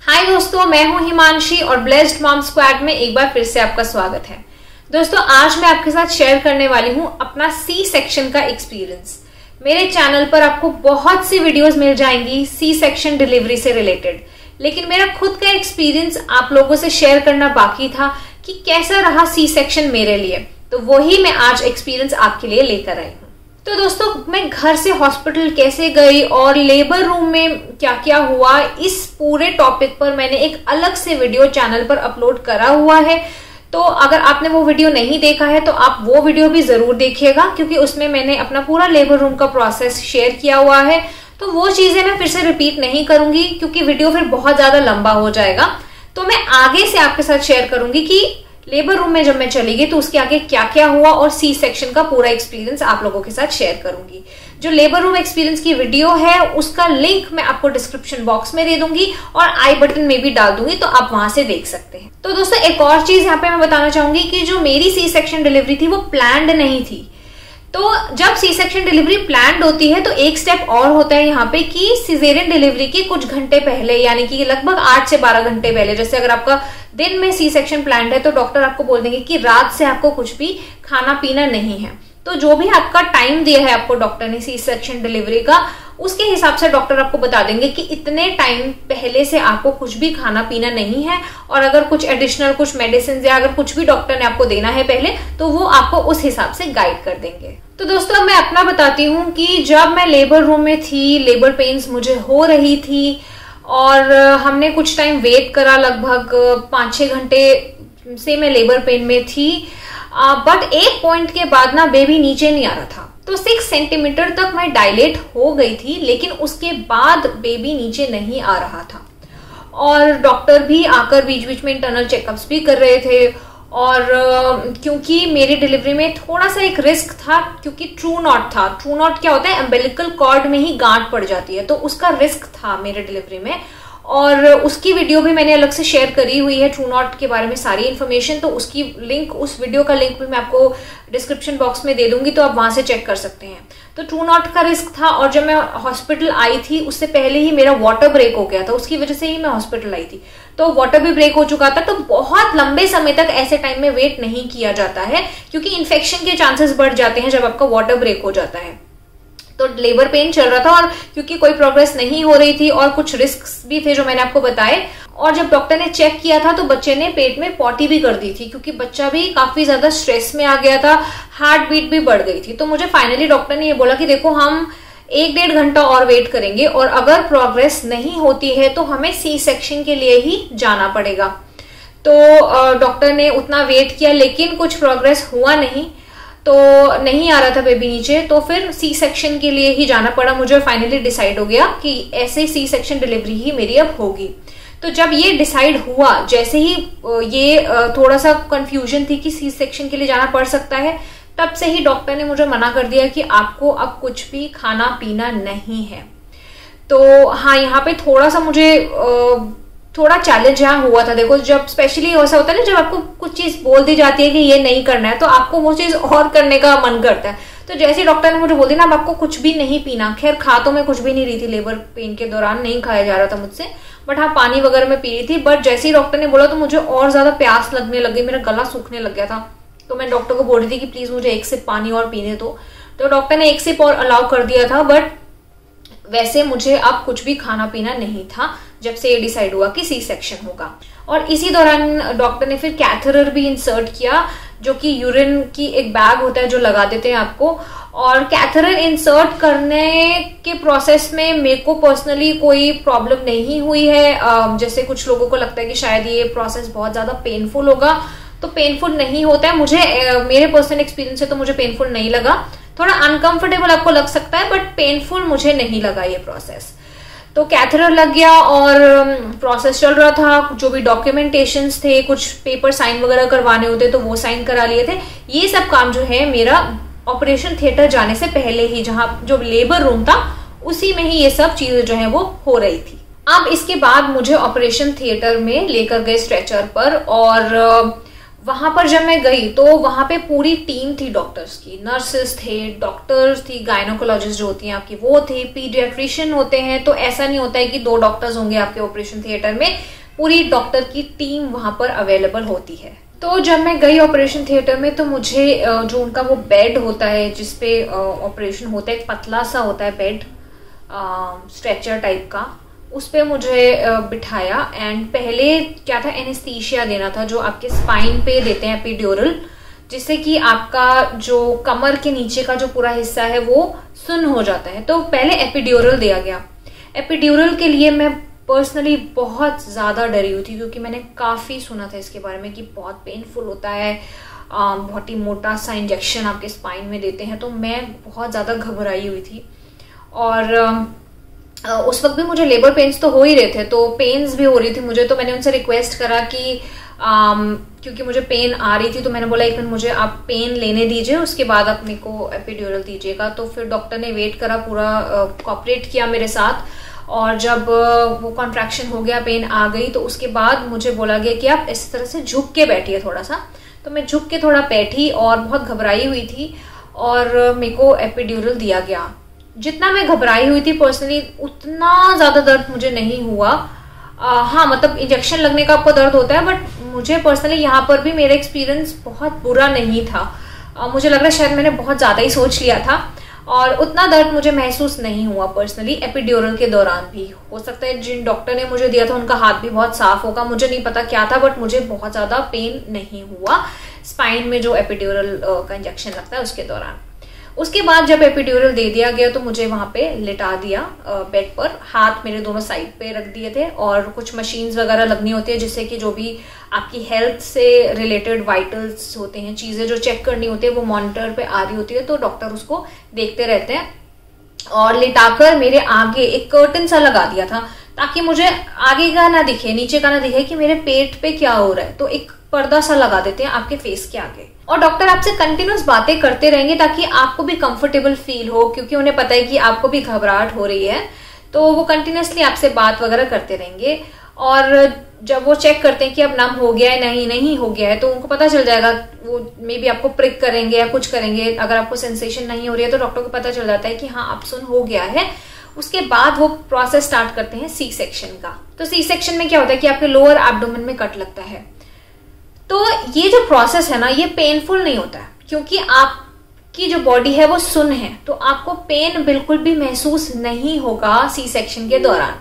हाय दोस्तों, मैं हूं हिमांशी और ब्लेस्ड मॉम स्क्वाड में एक बार फिर से आपका स्वागत है। दोस्तों, आज मैं आपके साथ शेयर करने वाली हूं अपना सी सेक्शन का एक्सपीरियंस। मेरे चैनल पर आपको बहुत सी वीडियोस मिल जाएंगी सी सेक्शन डिलीवरी से रिलेटेड, लेकिन मेरा खुद का एक्सपीरियंस आप लोगों से शेयर करना बाकी था कि कैसा रहा सी सेक्शन मेरे लिए। तो वही मैं आज एक्सपीरियंस आपके लिए लेकर आई हूँ। तो दोस्तों, मैं घर से हॉस्पिटल कैसे गई और लेबर रूम में क्या क्या हुआ, इस पूरे टॉपिक पर मैंने एक अलग से वीडियो चैनल पर अपलोड करा हुआ है। तो अगर आपने वो वीडियो नहीं देखा है तो आप वो वीडियो भी जरूर देखिएगा, क्योंकि उसमें मैंने अपना पूरा लेबर रूम का प्रोसेस शेयर किया हुआ है। तो वो चीजें मैं फिर से रिपीट नहीं करूंगी, क्योंकि वीडियो फिर बहुत ज्यादा लंबा हो जाएगा। तो मैं आगे से आपके साथ शेयर करूंगी कि लेबर रूम में जब मैं चली गई तो उसके आगे क्या क्या हुआ, और सी सेक्शन का पूरा एक्सपीरियंस आप लोगों के साथ शेयर करूंगी। जो लेबर रूम एक्सपीरियंस की वीडियो है उसका लिंक मैं आपको डिस्क्रिप्शन बॉक्स में दे दूंगी और आई बटन में भी डाल दूंगी, तो आप वहां से देख सकते हैं। तो दोस्तों, एक और चीज यहाँ पे मैं बताना चाहूंगी कि जो मेरी सी सेक्शन डिलीवरी थी वो प्लान्ड नहीं थी। तो जब सी सेक्शन डिलीवरी प्लान्ड होती है तो एक स्टेप और होता है यहाँ पे कि सिजेरियन डिलीवरी के कुछ घंटे पहले, यानी कि लगभग 8 से 12 घंटे पहले, जैसे अगर आपका दिन में सी सेक्शन प्लान्ड है तो डॉक्टर आपको बोल देंगे कि रात से आपको कुछ भी खाना पीना नहीं है। तो जो भी आपका टाइम दिया है आपको डॉक्टर ने सी सेक्शन डिलीवरी का, उसके हिसाब से डॉक्टर आपको बता देंगे कि इतने टाइम पहले से आपको कुछ भी खाना पीना नहीं है, और अगर कुछ एडिशनल कुछ मेडिसिन या अगर कुछ भी डॉक्टर ने आपको देना है पहले, तो वो आपको उस हिसाब से गाइड कर देंगे। तो दोस्तों, मैं अपना बताती हूँ कि जब मैं लेबर रूम में थी, लेबर पेन्स मुझे हो रही थी और हमने कुछ टाइम वेट करा, लगभग 5-6 घंटे से मैं लेबर पेन में थी। बट एक पॉइंट के बाद ना बेबी नीचे नहीं आ रहा था। तो 6 सेंटीमीटर तक मैं डायलेट हो गई थी, लेकिन उसके बाद बेबी नीचे नहीं आ रहा था। और डॉक्टर भी आकर बीच बीच में इंटरनल चेकअप्स भी कर रहे थे। और क्योंकि मेरी डिलीवरी में थोड़ा सा एक रिस्क था, क्योंकि ट्रू नॉट था। ट्रू नॉट क्या होता है, अम्बिलिकल कॉर्ड में ही गांठ पड़ जाती है, तो उसका रिस्क था मेरे डिलीवरी में। और उसकी वीडियो भी मैंने अलग से शेयर करी हुई है, ट्रू नॉट के बारे में सारी इन्फॉर्मेशन। तो उसकी लिंक, उस वीडियो का लिंक भी मैं आपको डिस्क्रिप्शन बॉक्स में दे दूंगी, तो आप वहां से चेक कर सकते हैं। तो ट्रू नॉट का रिस्क था, और जब मैं हॉस्पिटल आई थी उससे पहले ही मेरा वाटर ब्रेक हो गया था, उसकी वजह से ही मैं हॉस्पिटल आई थी। तो वाटर भी ब्रेक हो चुका था। तो बहुत लंबे समय तक ऐसे टाइम में वेट नहीं किया जाता है, क्योंकि इन्फेक्शन के चांसेस बढ़ जाते हैं जब आपका वाटर ब्रेक हो जाता है। तो लेबर पेन चल रहा था, और क्योंकि कोई प्रोग्रेस नहीं हो रही थी और कुछ रिस्क्स भी थे जो मैंने आपको बताए। और जब डॉक्टर ने चेक किया था तो बच्चे ने पेट में पॉटी भी कर दी थी, क्योंकि बच्चा भी काफी ज्यादा स्ट्रेस में आ गया था, हार्ट बीट भी बढ़ गई थी। तो मुझे फाइनली डॉक्टर ने ये बोला कि देखो, हम 1-1.5 घंटा और वेट करेंगे, और अगर प्रोग्रेस नहीं होती है तो हमें सी सेक्शन के लिए ही जाना पड़ेगा। तो डॉक्टर ने उतना वेट किया, लेकिन कुछ प्रोग्रेस हुआ नहीं, तो नहीं आ रहा था बेबी नीचे। तो फिर सी सेक्शन के लिए ही जाना पड़ा मुझे। फाइनली डिसाइड हो गया कि ऐसे सी सेक्शन डिलीवरी ही मेरी अब होगी। तो जब ये डिसाइड हुआ, जैसे ही ये थोड़ा सा कंफ्यूजन थी कि सी सेक्शन के लिए जाना पड़ सकता है, तब से ही डॉक्टर ने मुझे मना कर दिया कि आपको अब कुछ भी खाना पीना नहीं है। तो हाँ, यहाँ पे थोड़ा सा मुझे थोड़ा चैलेंज यहाँ हुआ था। देखो, जब स्पेशली ऐसा होता है ना, जब आपको कुछ चीज बोल दी जाती है कि ये नहीं करना है, तो आपको वो चीज और करने का मन करता है। तो जैसे डॉक्टर ने मुझे बोल दिया ना, अब आपको कुछ भी नहीं पीना। खैर, खा तो मैं कुछ भी नहीं रही थी, लेबर पेन के दौरान नहीं खाया जा रहा था मुझसे, बट हाँ, पानी वगैरह मैं पी रही थी। बट जैसे ही डॉक्टर ने बोला तो मुझे और ज्यादा प्यास लगने लग गई, मेरा गला सूखने लग गया था। तो मैं डॉक्टर को बोल रही थी कि प्लीज मुझे 1 सिप पानी और पीने दो। तो डॉक्टर ने 1 सिप और अलाउ कर दिया था, बट वैसे मुझे अब कुछ भी खाना पीना नहीं था जब से ये डिसाइड हुआ कि सी सेक्शन होगा। और इसी दौरान डॉक्टर ने फिर कैथेटर भी इंसर्ट किया, जो कि यूरिन की एक बैग होता है जो लगा देते हैं आपको। और कैथेटर इंसर्ट करने के प्रोसेस में मेरे को पर्सनली कोई प्रॉब्लम नहीं हुई है। जैसे कुछ लोगों को लगता है कि शायद ये प्रोसेस बहुत ज्यादा पेनफुल होगा, तो पेनफुल नहीं होता है। मुझे मेरे पर्सनल एक्सपीरियंस से तो मुझे पेनफुल नहीं लगा। थोड़ा अनकंफर्टेबल आपको लग सकता है, बट पेनफुल मुझे नहीं लगा ये प्रोसेस। तो कैथेटर लग गया और प्रोसेस चल रहा था। जो भी डॉक्यूमेंटेशंस थे, कुछ पेपर साइन वगैरह करवाने होते तो वो साइन करा लिए थे। ये सब काम जो है मेरा ऑपरेशन थिएटर जाने से पहले ही, जहां जो लेबर रूम था उसी में ही ये सब चीजें जो है वो हो रही थी। अब इसके बाद मुझे ऑपरेशन थिएटर में लेकर गए स्ट्रेचर पर, और वहां पर जब मैं गई तो वहां पे पूरी टीम थी डॉक्टर्स की, नर्सेस थे, डॉक्टर्स थी, गायनोकोलॉजिस्ट जो होती हैं आपकी वो थे, पीडियाट्रिशियन होते हैं। तो ऐसा नहीं होता है कि 2 डॉक्टर्स होंगे आपके ऑपरेशन थिएटर में, पूरी डॉक्टर की टीम वहां पर अवेलेबल होती है। तो जब मैं गई ऑपरेशन थिएटर में तो मुझे जो उनका वो बेड होता है जिसपे ऑपरेशन होता है, एक पतला सा होता है बेड, स्ट्रेचर टाइप का, उस पे मुझे बिठाया। एंड पहले क्या था, एनेस्थीसिया देना था जो आपके स्पाइन पे देते हैं, एपिड्यूरल, जिससे कि आपका जो कमर के नीचे का जो पूरा हिस्सा है वो सुन्न हो जाता है। तो पहले एपिड्यूरल दिया गया। एपिड्यूरल के लिए मैं पर्सनली बहुत ज्यादा डरी हुई थी क्योंकि मैंने काफी सुना था इसके बारे में कि बहुत पेनफुल होता है, बहुत ही मोटा सा इंजेक्शन आपके स्पाइन में देते हैं। तो मैं बहुत ज्यादा घबराई हुई थी और उस वक्त भी मुझे लेबर पेन्स तो हो ही रहे थे, तो पेन्स भी हो रही थी मुझे। तो मैंने उनसे रिक्वेस्ट करा कि क्योंकि मुझे पेन आ रही थी तो मैंने बोला एक मिनट मुझे आप पेन लेने दीजिए, उसके बाद आप मेरे को एपिड्यूरल दीजिएगा। तो फिर डॉक्टर ने वेट करा, पूरा कोऑपरेट किया मेरे साथ। और जब वो कॉन्ट्रैक्शन हो गया, पेन आ गई, तो उसके बाद मुझे बोला गया कि आप इस तरह से झुक के बैठिए थोड़ा सा। तो मैं झुक के थोड़ा बैठी और बहुत घबराई हुई थी और मेरे को एपिड्यूरल दिया गया। जितना मैं घबराई हुई थी पर्सनली उतना ज्यादा दर्द मुझे नहीं हुआ। हाँ, मतलब इंजेक्शन लगने का आपको दर्द होता है, बट मुझे पर्सनली यहाँ पर भी मेरा एक्सपीरियंस बहुत बुरा नहीं था। मुझे लग रहा है शायद मैंने बहुत ज्यादा ही सोच लिया था और उतना दर्द मुझे महसूस नहीं हुआ पर्सनली एपिड्यूरल के दौरान भी। हो सकता है जिन डॉक्टर ने मुझे दिया था उनका हाथ भी बहुत साफ होगा, मुझे नहीं पता क्या था, बट मुझे बहुत ज्यादा पेन नहीं हुआ स्पाइन में जो एपिड्यूरल का इंजेक्शन लगता है उसके दौरान। उसके बाद जब एपिड्यूरल दे दिया गया तो मुझे वहां पे लिटा दिया बेड पर, हाथ मेरे दोनों साइड पे रख दिए थे और कुछ मशीन्स वगैरह लगनी होती है जिससे कि जो भी आपकी हेल्थ से रिलेटेड वाइटल्स होते हैं, चीजें जो चेक करनी होती है वो मॉनिटर पे आ रही होती है, तो डॉक्टर उसको देखते रहते हैं। और लिटाकर मेरे आगे एक कर्टन सा लगा दिया था ताकि मुझे आगे का ना दिखे, नीचे का ना दिखे कि मेरे पेट पे क्या हो रहा है। तो एक पर्दा सा लगा देते हैं आपके फेस के आगे और डॉक्टर आपसे कंटिन्यूस बातें करते रहेंगे ताकि आपको भी कंफर्टेबल फील हो, क्योंकि उन्हें पता है कि आपको भी घबराहट हो रही है। तो वो कंटिन्यूसली आपसे बात वगैरह करते रहेंगे और जब वो चेक करते हैं कि अब नम हो गया है नहीं हो गया है तो उनको पता चल जाएगा। वो मे बी आपको प्रिक करेंगे या कुछ करेंगे, अगर आपको सेंसेशन नहीं हो रही है तो डॉक्टर को पता चल जाता है कि हाँ अब सुन हो गया है। उसके बाद वो प्रोसेस स्टार्ट करते हैं सी सेक्शन का। तो सी सेक्शन में क्या होता है कि आपके लोअर एब्डोमेन में कट लगता है। तो ये जो प्रोसेस है ना, ये पेनफुल नहीं होता है क्योंकि आपकी जो बॉडी है वो सुन्न है, तो आपको पेन बिल्कुल भी महसूस नहीं होगा सी सेक्शन के दौरान।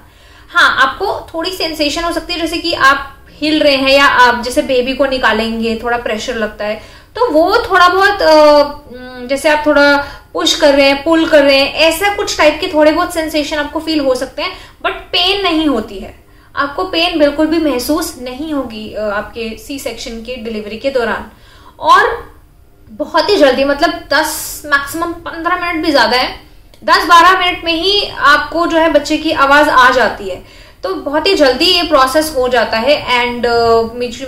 हाँ, आपको थोड़ी सेंसेशन हो सकती है, जैसे कि आप हिल रहे हैं या आप जैसे बेबी को निकालेंगे थोड़ा प्रेशर लगता है, तो वो थोड़ा बहुत जैसे आप थोड़ा पुश कर रहे हैं, पुल कर रहे हैं, ऐसा कुछ टाइप के थोड़े बहुत सेंसेशन आपको फील हो सकते हैं, बट पेन नहीं होती है। आपको पेन बिल्कुल भी महसूस नहीं होगी आपके सी सेक्शन की डिलीवरी के दौरान। और बहुत ही जल्दी, मतलब 10 मैक्सिमम 15 मिनट भी ज्यादा है, 10-12 मिनट में ही आपको जो है बच्चे की आवाज आ जाती है। तो बहुत ही जल्दी ये प्रोसेस हो जाता है। एंड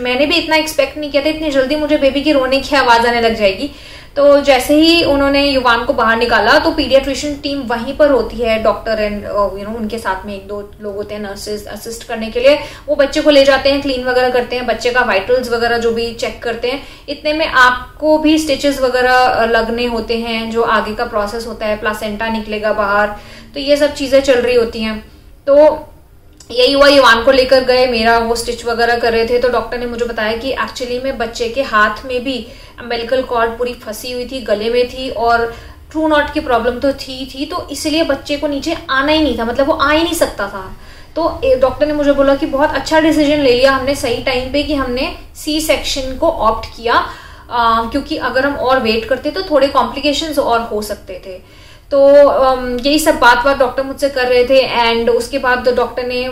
मैंने भी इतना एक्सपेक्ट नहीं किया था इतनी जल्दी मुझे बेबी की रोने की आवाज आने लग जाएगी। तो जैसे ही उन्होंने युवान को बाहर निकाला तो पीडियाट्रिशियन टीम वहीं पर होती है, डॉक्टर एंड उनके साथ में 1-2 लोग होते हैं नर्सेज असिस्ट करने के लिए। वो बच्चे को ले जाते हैं, क्लीन वगैरह करते हैं, बच्चे का वाइटल्स वगैरह जो भी चेक करते हैं। इतने में आपको भी स्टिचेस वगैरह लगने होते हैं, जो आगे का प्रोसेस होता है, प्लासेंटा निकलेगा बाहर, तो ये सब चीजें चल रही होती हैं। तो यही हुआ, युवान को लेकर गए, मेरा वो स्टिच वगैरह कर रहे थे, तो डॉक्टर ने मुझे बताया कि एक्चुअली में बच्चे के हाथ में भी अम्बिलिकल कॉर्ड पूरी फंसी हुई थी, गले में थी और ट्रू नॉट की प्रॉब्लम तो थी, तो इसलिए बच्चे को नीचे आना ही नहीं था, मतलब वो आ ही नहीं सकता था। तो डॉक्टर ने मुझे बोला कि बहुत अच्छा डिसीजन ले लिया हमने सही टाइम पे कि हमने सी सेक्शन को ऑप्ट किया, क्योंकि अगर हम और वेट करते तो थोड़े कॉम्प्लिकेशंस और हो सकते थे। तो यही सब बात डॉक्टर मुझसे कर रहे थे। एंड उसके बाद डॉक्टर ने,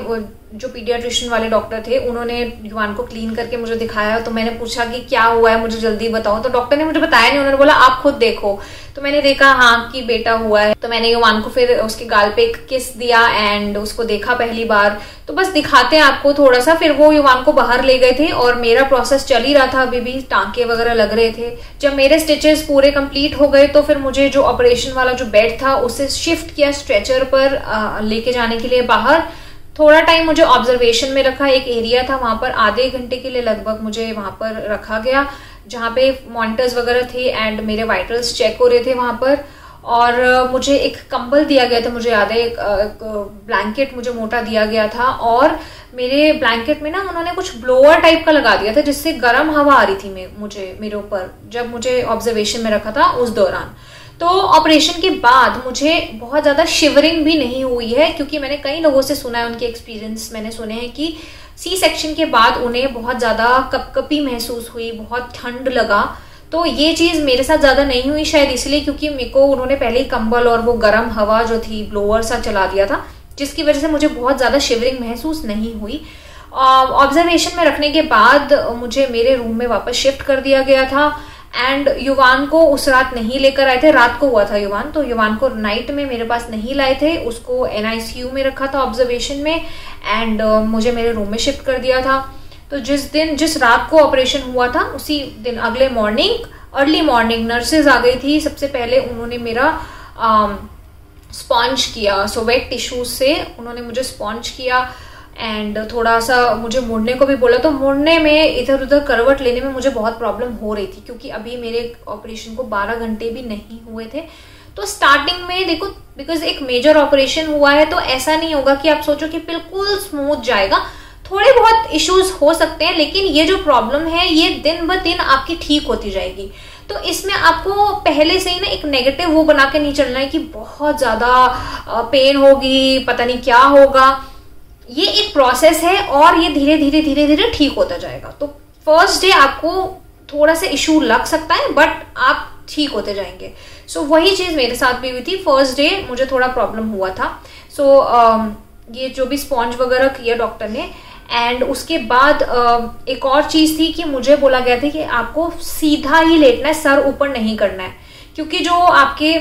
जो पीडियाट्रिशियन वाले डॉक्टर थे, उन्होंने युवान को क्लीन करके मुझे दिखाया। तो मैंने पूछा कि क्या हुआ है, मुझे जल्दी बताओ। तो डॉक्टर ने मुझे बताया नहीं, उन्होंने बोला आप खुद देखो। तो मैंने देखा हाँ कि बेटा हुआ है। तो मैंने युवान को फिर उसके गाल पे एक किस दिया एंड उसको देखा पहली बार। तो बस दिखाते हैं आपको थोड़ा सा। फिर वो युवान को बाहर ले गए थे और मेरा प्रोसेस चल ही रहा था, अभी भी टांके वगैरह लग रहे थे। जब मेरे स्टिचेस पूरे कंप्लीट हो गए तो फिर मुझे जो ऑपरेशन वाला जो बेड था उसे शिफ्ट किया स्ट्रेचर पर लेके जाने के लिए बाहर। थोड़ा टाइम मुझे ऑब्जर्वेशन में रखा, एक एरिया था वहां पर आधे घंटे के लिए लगभग मुझे वहां पर रखा गया, जहाँ पे मॉनिटर्स वगैरह थे एंड मेरे वाइटल्स चेक हो रहे थे वहां पर। और मुझे एक कंबल दिया गया था, मुझे याद है एक ब्लैंकेट मुझे मोटा दिया गया था, और मेरे ब्लैंकेट में ना उन्होंने कुछ ब्लोअर टाइप का लगा दिया था जिससे गर्म हवा आ रही थी मुझे मेरे ऊपर, जब मुझे ऑब्जर्वेशन में रखा था उस दौरान। तो ऑपरेशन के बाद मुझे बहुत ज्यादा शिवरिंग भी नहीं हुई है, क्योंकि मैंने कई लोगों से सुना है, उनके एक्सपीरियंस मैंने सुने हैं कि सी सेक्शन के बाद उन्हें बहुत ज्यादा कपकपी महसूस हुई, बहुत ठंड लगा। तो ये चीज मेरे साथ ज्यादा नहीं हुई, शायद इसलिए क्योंकि मेरे को उन्होंने पहले ही कंबल और वो गर्म हवा जो थी ब्लोअर सा चला दिया था, जिसकी वजह से मुझे बहुत ज्यादा शिवरिंग महसूस नहीं हुई। ऑब्जर्वेशन में रखने के बाद मुझे मेरे रूम में वापस शिफ्ट कर दिया गया था एंड युवान को उस रात नहीं लेकर आए थे, रात को हुआ था युवान, तो युवान को नाइट में मेरे पास नहीं लाए थे, उसको NICU में रखा था ऑब्जर्वेशन में एंड मुझे मेरे रूम में शिफ्ट कर दिया था। तो जिस रात को ऑपरेशन हुआ था उसी दिन अगले मॉर्निंग अर्ली मॉर्निंग नर्सेज आ गई थी। सबसे पहले उन्होंने मेरा स्पॉन्ज किया, सो वेट टिश्यूज से उन्होंने मुझे स्पॉन्ज किया एंड थोड़ा सा मुझे मुड़ने को भी बोला। तो मुड़ने में, इधर उधर करवट लेने में मुझे बहुत प्रॉब्लम हो रही थी, क्योंकि अभी मेरे ऑपरेशन को 12 घंटे भी नहीं हुए थे। तो स्टार्टिंग में देखो, बिकॉज एक मेजर ऑपरेशन हुआ है तो ऐसा नहीं होगा कि आप सोचो कि बिल्कुल स्मूथ जाएगा, थोड़े बहुत इश्यूज हो सकते हैं, लेकिन ये जो प्रॉब्लम है ये दिन ब दिन आपकी ठीक होती जाएगी। तो इसमें आपको पहले से ही ना एक नेगेटिव वो बना के नहीं चलना है कि बहुत ज्यादा पेन होगी, पता नहीं क्या होगा। ये एक प्रोसेस है और ये धीरे धीरे धीरे धीरे ठीक होता जाएगा। तो फर्स्ट डे आपको थोड़ा सा इशू लग सकता है, बट आप ठीक होते जाएंगे। सो वही चीज मेरे साथ भी हुई थी। फर्स्ट डे मुझे थोड़ा प्रॉब्लम हुआ था। ये जो भी स्पॉन्ज वगैरह किया डॉक्टर ने, एंड उसके बाद एक और चीज थी कि मुझे बोला गया था कि आपको सीधा ही लेटना है, सर ऊपर नहीं करना है, क्योंकि जो आपके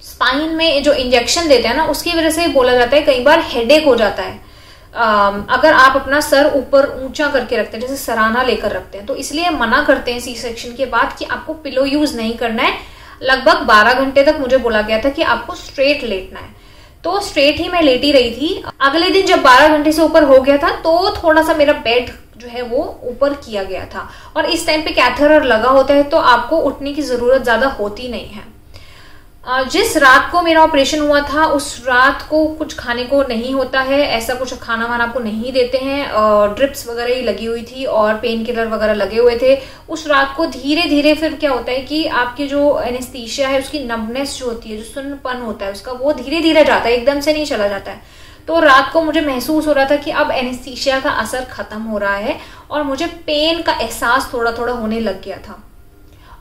स्पाइन में जो इंजेक्शन देते हैं ना, उसकी वजह से बोला जाता है कई बार हेडेक हो जाता है अगर आप अपना सर ऊपर ऊंचा करके रखते हैं, जैसे सराहना लेकर रखते हैं। तो इसलिए मना करते हैं सी सेक्शन के बाद कि आपको पिलो यूज नहीं करना है। लगभग 12 घंटे तक मुझे बोला गया था कि आपको स्ट्रेट लेटना है, तो स्ट्रेट ही मैं लेटी रही थी। अगले दिन जब 12 घंटे से ऊपर हो गया था तो थोड़ा सा मेरा बेड जो है वो ऊपर किया गया था, और इस टाइम पे कैथेटर लगा होता है तो आपको उठने की जरूरत ज्यादा होती नहीं है। जिस रात को मेरा ऑपरेशन हुआ था उस रात को कुछ खाने को नहीं होता है, ऐसा कुछ खाना वाना आपको नहीं देते हैं। ड्रिप्स वगैरह ही लगी हुई थी और पेन किलर वगैरह लगे हुए थे। उस रात को धीरे धीरे फिर क्या होता है कि आपकी जो एनेस्थीसिया है उसकी नम्बनेस जो होती है, जो सुन्नपन होता है उसका, वो धीरे धीरे जाता है, एकदम से नहीं चला जाता है। तो रात को मुझे महसूस हो रहा था कि अब एनेस्थीसिया का असर खत्म हो रहा है और मुझे पेन का एहसास थोड़ा थोड़ा होने लग गया था।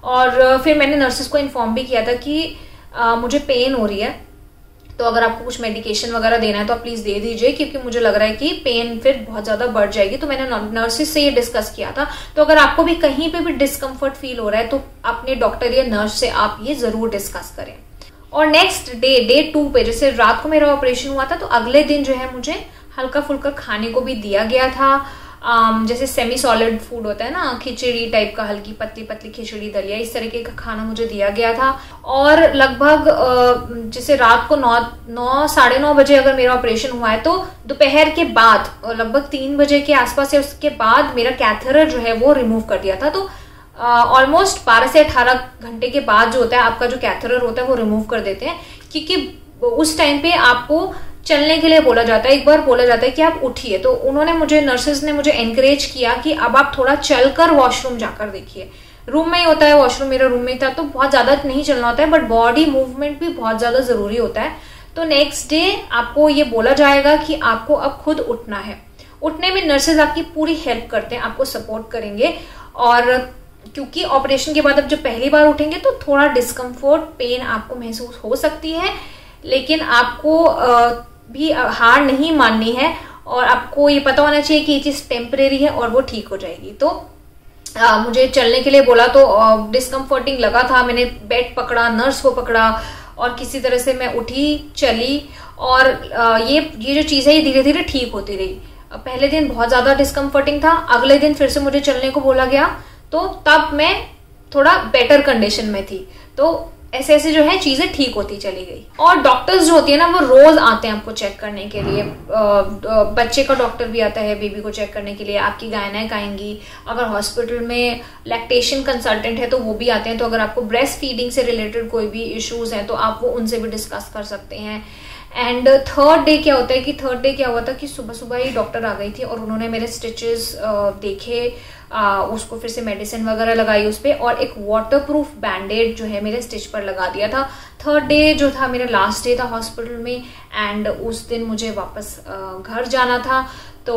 और फिर मैंने नर्सेस को इन्फॉर्म भी किया था कि मुझे पेन हो रही है, तो अगर आपको कुछ मेडिकेशन वगैरह देना है तो आप प्लीज दे दीजिए, क्योंकि मुझे लग रहा है कि पेन फिर बहुत ज्यादा बढ़ जाएगी। तो मैंने नर्सेस से ये डिस्कस किया था। तो अगर आपको भी कहीं पे भी डिस्कम्फर्ट फील हो रहा है तो अपने डॉक्टर या नर्स से आप ये जरूर डिस्कस करें। और नेक्स्ट डे 2 पे, जैसे रात को मेरा ऑपरेशन हुआ था, तो अगले दिन जो है मुझे हल्का फुल्का खाने को भी दिया गया था। जैसे सेमी सॉलिड फूड होता है ना, खिचड़ी टाइप का, हल्की पतली पतली खिचड़ी दलिया, इस तरीके का खाना मुझे दिया गया था। और लगभग जैसे रात को 9 साढ़े 9 बजे अगर मेरा ऑपरेशन हुआ है, तो दोपहर के बाद लगभग 3 बजे के आसपास या उसके बाद मेरा कैथेटर जो है वो रिमूव कर दिया था। तो ऑलमोस्ट 12 से 18 घंटे के बाद जो होता है आपका जो कैथेटर होता है वो रिमूव कर देते हैं, क्योंकि उस टाइम पे आपको चलने के लिए बोला जाता है। एक बार बोला जाता है कि आप उठिए, तो उन्होंने मुझे, नर्सेज ने मुझे एनकरेज किया कि अब आप थोड़ा चलकर वॉशरूम जाकर देखिए। रूम में ही होता है वॉशरूम, मेरा रूम में था, तो बहुत ज्यादा नहीं चलना होता है, बट बॉडी मूवमेंट भी बहुत ज्यादा जरूरी होता है। तो नेक्स्ट डे आपको ये बोला जाएगा कि आपको अब खुद उठना है। उठने में नर्सेज आपकी पूरी हेल्प करते हैं, आपको सपोर्ट करेंगे। और क्योंकि ऑपरेशन के बाद अब जब पहली बार उठेंगे तो थोड़ा डिस्कम्फर्ट, पेन आपको महसूस हो सकती है, लेकिन आपको भी हार नहीं माननी है और आपको ये पता होना चाहिए कि ये चीज टेम्परेरी है और वो ठीक हो जाएगी। तो मुझे चलने के लिए बोला, तो डिस्कम्फर्टिंग लगा था। मैंने बेड पकड़ा, नर्स को पकड़ा और किसी तरह से मैं उठी, चली। और ये जो चीज है ये धीरे धीरे ठीक होती रही। पहले दिन बहुत ज्यादा डिस्कम्फर्टिंग था, अगले दिन फिर से मुझे चलने को बोला गया, तो तब मैं थोड़ा बेटर कंडीशन में थी। तो ऐसे ऐसे जो है चीजें ठीक होती चली गई। और डॉक्टर्स जो होती है ना वो रोज आते हैं आपको चेक करने के लिए। बच्चे का डॉक्टर भी आता है बेबी को चेक करने के लिए, आपकी गायनेक आएंगी, अगर हॉस्पिटल में लैक्टेशन कंसल्टेंट है तो वो भी आते हैं। तो अगर आपको ब्रेस्ट फीडिंग से रिलेटेड कोई भी इश्यूज हैं तो आप वो उनसे भी डिस्कस कर सकते हैं। एंड थर्ड डे क्या होता है कि थर्ड डे क्या हुआ था कि सुबह सुबह ही डॉक्टर आ गई थी और उन्होंने मेरे स्टिचेस देखे, उसको फिर से मेडिसिन वगैरह लगाई उस पर, और एक वाटरप्रूफ बैंडेड जो है मेरे स्टिच पर लगा दिया था। थर्ड डे जो था मेरा लास्ट डे था हॉस्पिटल में, एंड उस दिन मुझे वापस घर जाना था। तो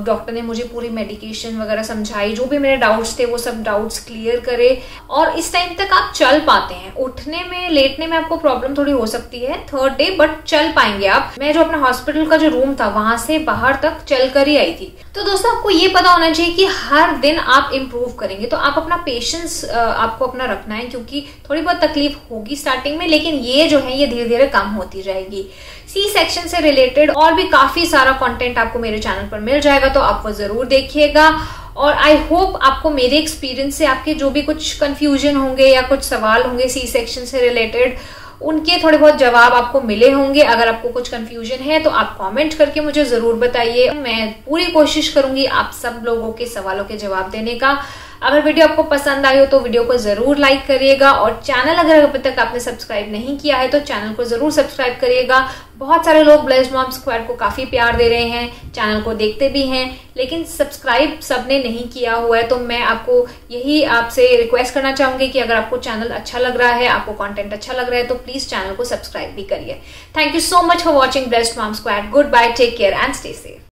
डॉक्टर ने मुझे पूरी मेडिकेशन वगैरह समझाई, जो भी मेरे डाउट्स थे वो सब डाउट्स क्लियर करे। और इस टाइम तक आप चल पाते हैं, उठने में लेटने में आपको प्रॉब्लम थोड़ी हो सकती है थर्ड डे, बट चल पाएंगे आप। मैं जो अपना हॉस्पिटल का जो रूम था वहां से बाहर तक चल कर ही आई थी। तो दोस्तों आपको ये पता होना चाहिए कि हर दिन आप इम्प्रूव करेंगे, तो आप अपना पेशेंस आपको अपना रखना है, क्योंकि थोड़ी बहुत तकलीफ होगी स्टार्टिंग में, लेकिन ये जो है ये धीरे धीरे कम होती जाएगी। सी सेक्शन से रिलेटेड और भी काफी सारा कंटेंट आपको मेरे चैनल पर मिल जाएगा, तो आप वो जरूर देखिएगा। और आई होप आपको मेरे एक्सपीरियंस से आपके जो भी कुछ कंफ्यूजन होंगे या कुछ सवाल होंगे सी सेक्शन से रिलेटेड, उनके थोड़े बहुत जवाब आपको मिले होंगे। अगर आपको कुछ कंफ्यूजन है तो आप कमेंट करके मुझे जरूर बताइए, मैं पूरी कोशिश करूंगी आप सब लोगों के सवालों के जवाब देने का। अगर वीडियो आपको पसंद आई हो तो वीडियो को जरूर लाइक करिएगा, और चैनल अगर अभी तक आपने सब्सक्राइब नहीं किया है तो चैनल को जरूर सब्सक्राइब करिएगा। बहुत सारे लोग ब्लेस्ड मॉम स्क्वाड को काफी प्यार दे रहे हैं, चैनल को देखते भी हैं, लेकिन सब्सक्राइब सबने नहीं किया हुआ है। तो मैं आपको यही आपसे रिक्वेस्ट करना चाहूंगी कि अगर आपको चैनल अच्छा लग रहा है, आपको कंटेंट अच्छा लग रहा है, तो प्लीज चैनल को सब्सक्राइब भी करिए। Thank you so much for watching blessed mom squad. Goodbye, take care and stay safe.